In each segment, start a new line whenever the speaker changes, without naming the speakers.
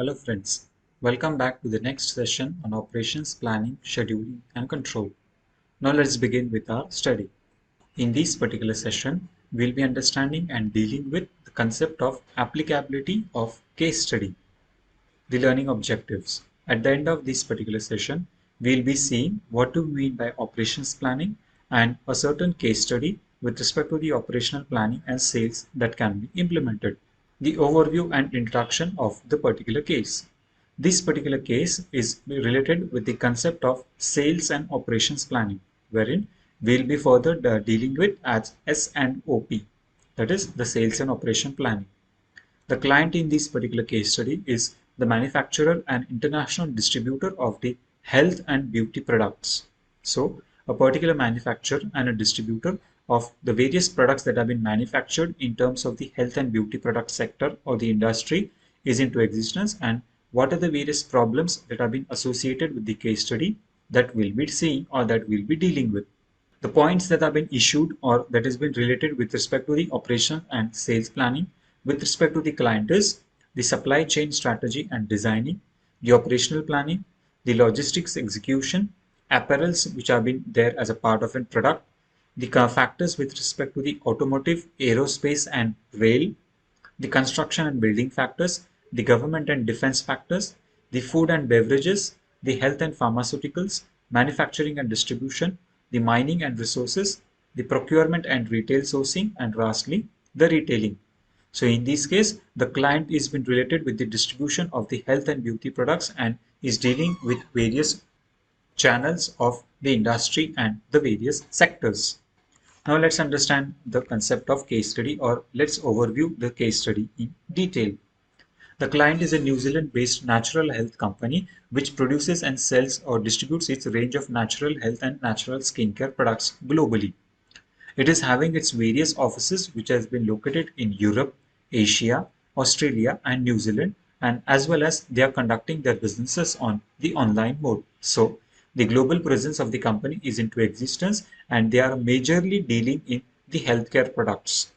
Hello friends, welcome back to the next session on operations planning, scheduling and control. Now let's begin with our study. In this particular session, we'll be understanding and dealing with the concept of applicability of case study, the learning objectives. At the end of this particular session, we'll be seeing what do we mean by operations planning and a certain case study with respect to the operational planning and sales that can be implemented. The overview and introduction of the particular case. This particular case is related with the concept of sales and operations planning, wherein we'll be further dealing with as S&OP, that is the sales and operation planning. The client in this particular case study is the manufacturer and international distributor of the health and beauty products. So, a particular manufacturer and a distributor of the various products that have been manufactured in terms of the health and beauty product sector or the industry is into existence, and what are the various problems that have been associated with the case study that we'll be seeing or that we'll be dealing with. The points that have been issued or that has been related with respect to the operation and sales planning with respect to the client is the supply chain strategy and designing, the operational planning, the logistics execution, apparels which have been there as a part of a product, the factors with respect to the automotive, aerospace and rail, the construction and building factors, the government and defense factors, the food and beverages, the health and pharmaceuticals, manufacturing and distribution, the mining and resources, the procurement and retail sourcing, and lastly, the retailing. So in this case, the client is been related with the distribution of the health and beauty products and is dealing with various channels of the industry and the various sectors. Now let's understand the concept of case study, or let's overview the case study in detail. The client is a New Zealand-based natural health company which produces and sells or distributes its range of natural health and natural skincare products globally. It is having its various offices which has been located in Europe, Asia, Australia and New Zealand, and as well as they are conducting their businesses on the online mode. So the global presence of the company is into existence and they are majorly dealing in the healthcare products.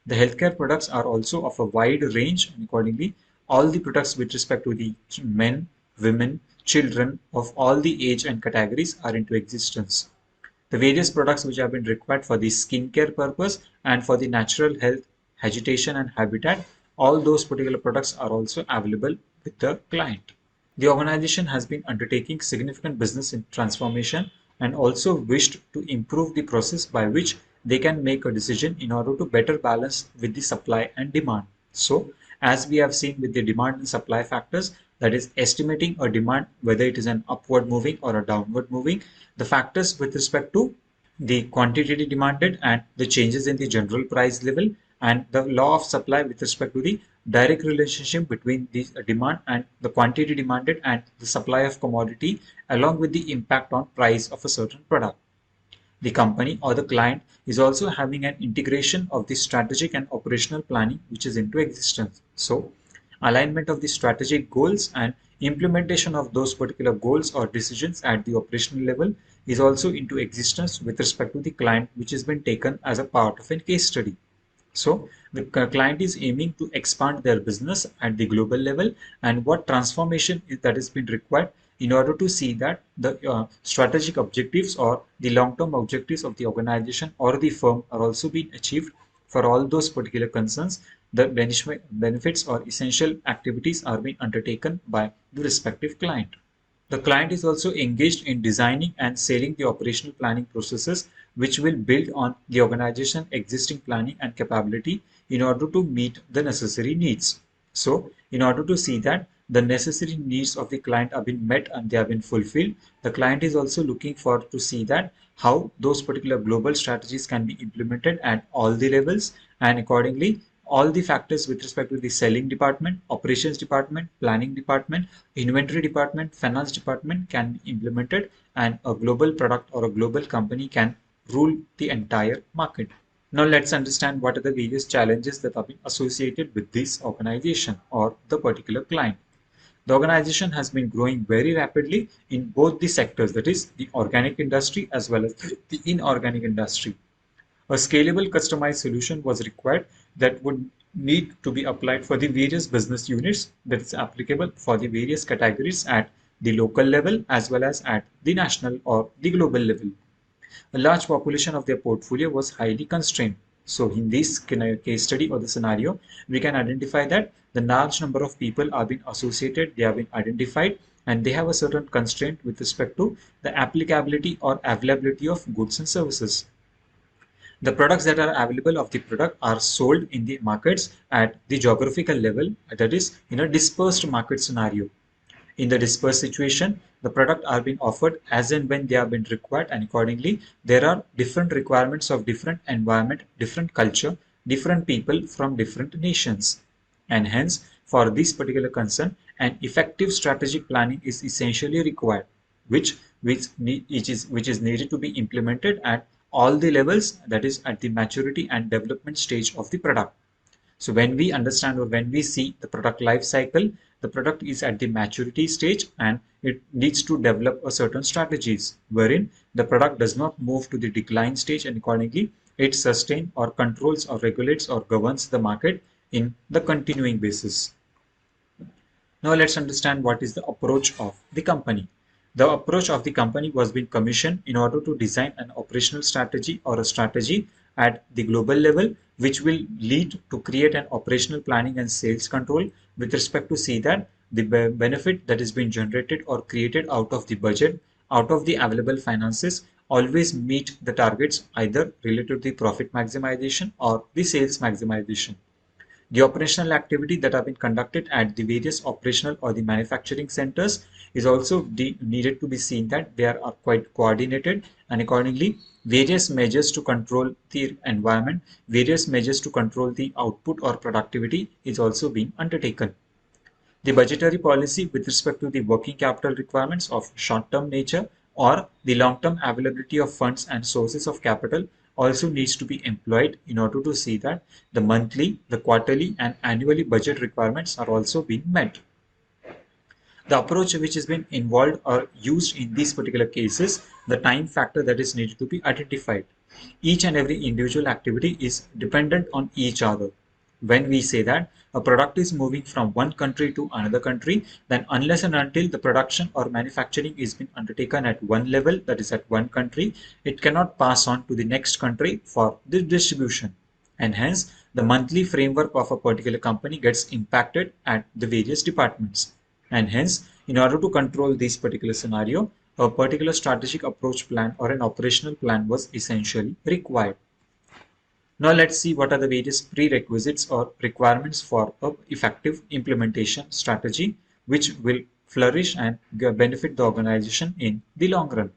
The healthcare products are also of a wide range, and accordingly all the products with respect to the men, women, children of all the age and categories are into existence. The various products which have been required for the skincare purpose and for the natural health, agitation and habitat, all those particular products are also available with the client. The organization has been undertaking significant business transformation and also wished to improve the process by which they can make a decision in order to better balance with the supply and demand. So, as we have seen with the demand and supply factors, that is estimating a demand, whether it is an upward moving or a downward moving, the factors with respect to the quantity demanded and the changes in the general price level, and the law of supply with respect to the direct relationship between the demand and the quantity demanded and the supply of commodity, along with the impact on price of a certain product. The company or the client is also having an integration of the strategic and operational planning which is into existence. So alignment of the strategic goals and implementation of those particular goals or decisions at the operational level is also into existence with respect to the client, which has been taken as a part of a case study. So the client is aiming to expand their business at the global level, and what transformation is that has been required in order to see that the strategic objectives or the long-term objectives of the organization or the firm are also being achieved for all those particular concerns. The benefits or essential activities are being undertaken by the respective client. The client is also engaged in designing and selling the operational planning processes which will build on the organization's existing planning and capability in order to meet the necessary needs. So, in order to see that the necessary needs of the client have been met and they have been fulfilled, the client is also looking for to see that how those particular global strategies can be implemented at all the levels, and accordingly all the factors with respect to the selling department, operations department, planning department, inventory department, finance department can be implemented, and a global product or a global company can rule the entire market. Now let's understand what are the various challenges that have been associated with this organization or the particular client. The organization has been growing very rapidly in both the sectors, that is the organic industry as well as the inorganic industry. A scalable customized solution was required that would need to be applied for the various business units that is applicable for the various categories at the local level as well as at the national or the global level. A large population of their portfolio was highly constrained. So in this case study or the scenario, we can identify that the large number of people are being associated, they have been identified, and they have a certain constraint with respect to the applicability or availability of goods and services. The products that are available of the product are sold in the markets at the geographical level, that is in a dispersed market scenario. In the dispersed situation, the product are being offered as and when they have been required, and accordingly there are different requirements of different environment, different culture, different people from different nations. And hence, for this particular concern, an effective strategic planning is essentially required, which is needed to be implemented at all the levels, that is at the maturity and development stage of the product. So when we understand or when we see the product life cycle, the product is at the maturity stage and it needs to develop a certain strategies wherein the product does not move to the decline stage, and accordingly it sustains or controls or regulates or governs the market in the continuing basis. Now let's understand what is the approach of the company. The approach of the company was being commissioned in order to design an operational strategy or a strategy at the global level, which will lead to create an operational planning and sales control with respect to see that the benefit that is being generated or created out of the budget, out of the available finances, always meet the targets either related to the profit maximization or the sales maximization. The operational activity that have been conducted at the various operational or the manufacturing centers is also needed to be seen that they are quite coordinated, and accordingly various measures to control the environment, various measures to control the output or productivity is also being undertaken. The budgetary policy with respect to the working capital requirements of short-term nature or the long-term availability of funds and sources of capital also needs to be employed in order to see that the monthly, the quarterly and annually budget requirements are also being met. The approach which has been involved or used in these particular cases, the time factor that is needed to be identified. Each and every individual activity is dependent on each other. When we say that a product is moving from one country to another country, then unless and until the production or manufacturing is being undertaken at one level, that is at one country, it cannot pass on to the next country for the distribution. And hence, the monthly framework of a particular company gets impacted at the various departments. And hence, in order to control this particular scenario, a particular strategic approach plan or an operational plan was essentially required. Now let's see what are the various prerequisites or requirements for an effective implementation strategy which will flourish and benefit the organization in the long run.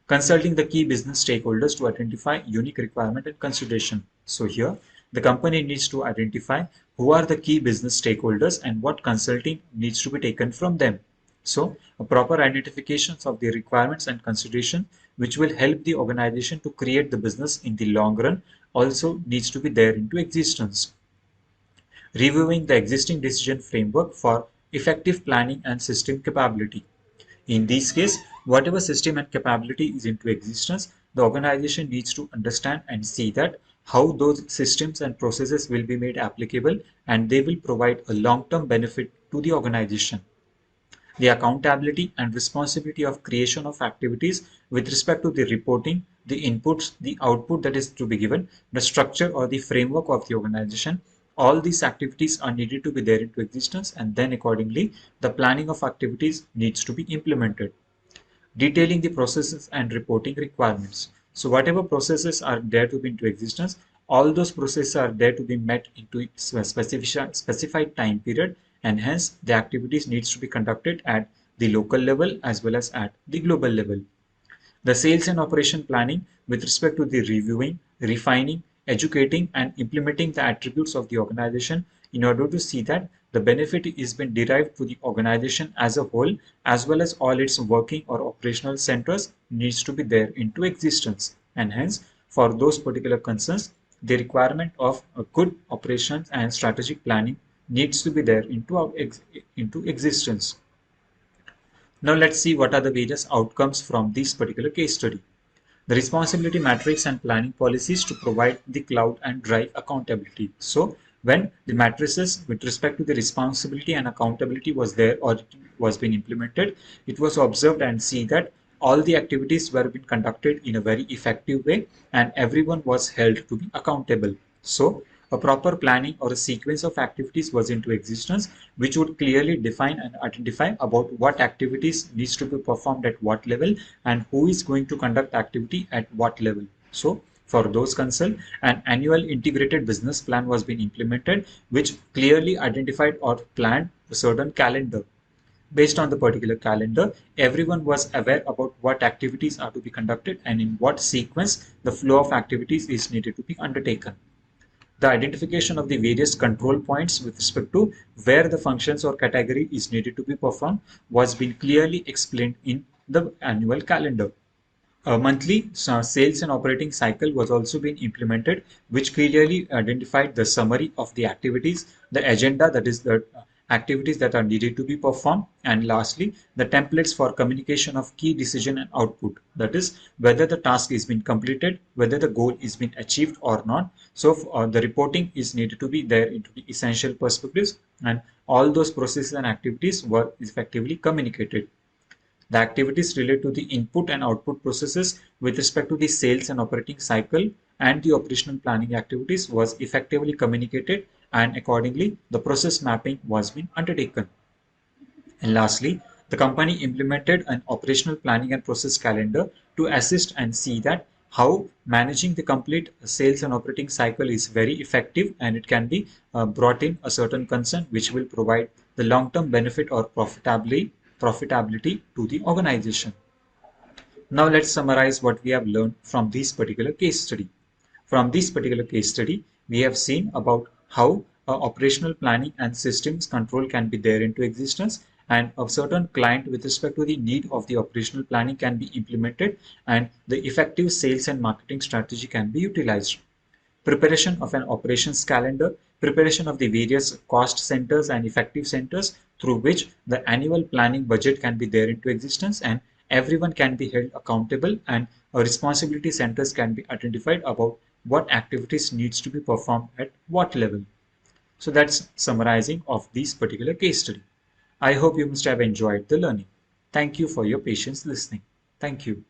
Consulting the key business stakeholders to identify unique requirement and consideration. So here, the company needs to identify who are the key business stakeholders and what consulting needs to be taken from them. So, a proper identification of the requirements and consideration which will help the organization to create the business in the long run also needs to be there into existence. Reviewing the existing decision framework for effective planning and system capability. In this case, whatever system and capability is into existence, the organization needs to understand and see that how those systems and processes will be made applicable and they will provide a long-term benefit to the organization. The accountability and responsibility of creation of activities with respect to the reporting, the inputs, the output that is to be given, the structure or the framework of the organization, all these activities are needed to be there into existence, and then accordingly the planning of activities needs to be implemented. Detailing the processes and reporting requirements. So whatever processes are there to be into existence, all those processes are there to be met into a specified time period, and hence the activities needs to be conducted at the local level as well as at the global level. The sales and operation planning with respect to the reviewing, refining, educating and implementing the attributes of the organization in order to see that the benefit is been derived to the organization as a whole as well as all its working or operational centers needs to be there into existence, and hence for those particular concerns the requirement of a good operations and strategic planning needs to be there into existence. Now let's see what are the various outcomes from this particular case study. The responsibility matrix and planning policies to provide the cloud and drive accountability. So When the matrices with respect to the responsibility and accountability was there or it was being implemented, it was observed and see that all the activities were being conducted in a very effective way and everyone was held to be accountable. So a proper planning or a sequence of activities was into existence, which would clearly define and identify about what activities needs to be performed at what level and who is going to conduct activity at what level. So for those concerned, an annual integrated business plan was being implemented, which clearly identified or planned a certain calendar. Based on the particular calendar, everyone was aware about what activities are to be conducted and in what sequence the flow of activities is needed to be undertaken. The identification of the various control points with respect to where the functions or category is needed to be performed was being clearly explained in the annual calendar. A monthly sales and operating cycle was also being implemented, which clearly identified the summary of the activities, the agenda, that is the activities that are needed to be performed, and lastly, the templates for communication of key decision and output, that is whether the task is being completed, whether the goal is being achieved or not. So the reporting is needed to be there into the essential perspectives, and all those processes and activities were effectively communicated. The activities relate to the input and output processes with respect to the sales and operating cycle, and the operational planning activities was effectively communicated, and accordingly the process mapping was being undertaken. And lastly, the company implemented an operational planning and process calendar to assist and see that how managing the complete sales and operating cycle is very effective and it can be brought in a certain concern which will provide the long-term benefit or profitability to the organization. Now let's summarize what we have learned from this particular case study. From this particular case study, we have seen about how operational planning and systems control can be there into existence, and a certain client with respect to the need of the operational planning can be implemented and the effective sales and marketing strategy can be utilized. Preparation of an operations calendar, preparation of the various cost centers and effective centers through which the annual planning budget can be there into existence and everyone can be held accountable and responsibility centers can be identified about what activities needs to be performed at what level. So that's summarizing of this particular case study. I hope you must have enjoyed the learning. Thank you for your patience listening. Thank you.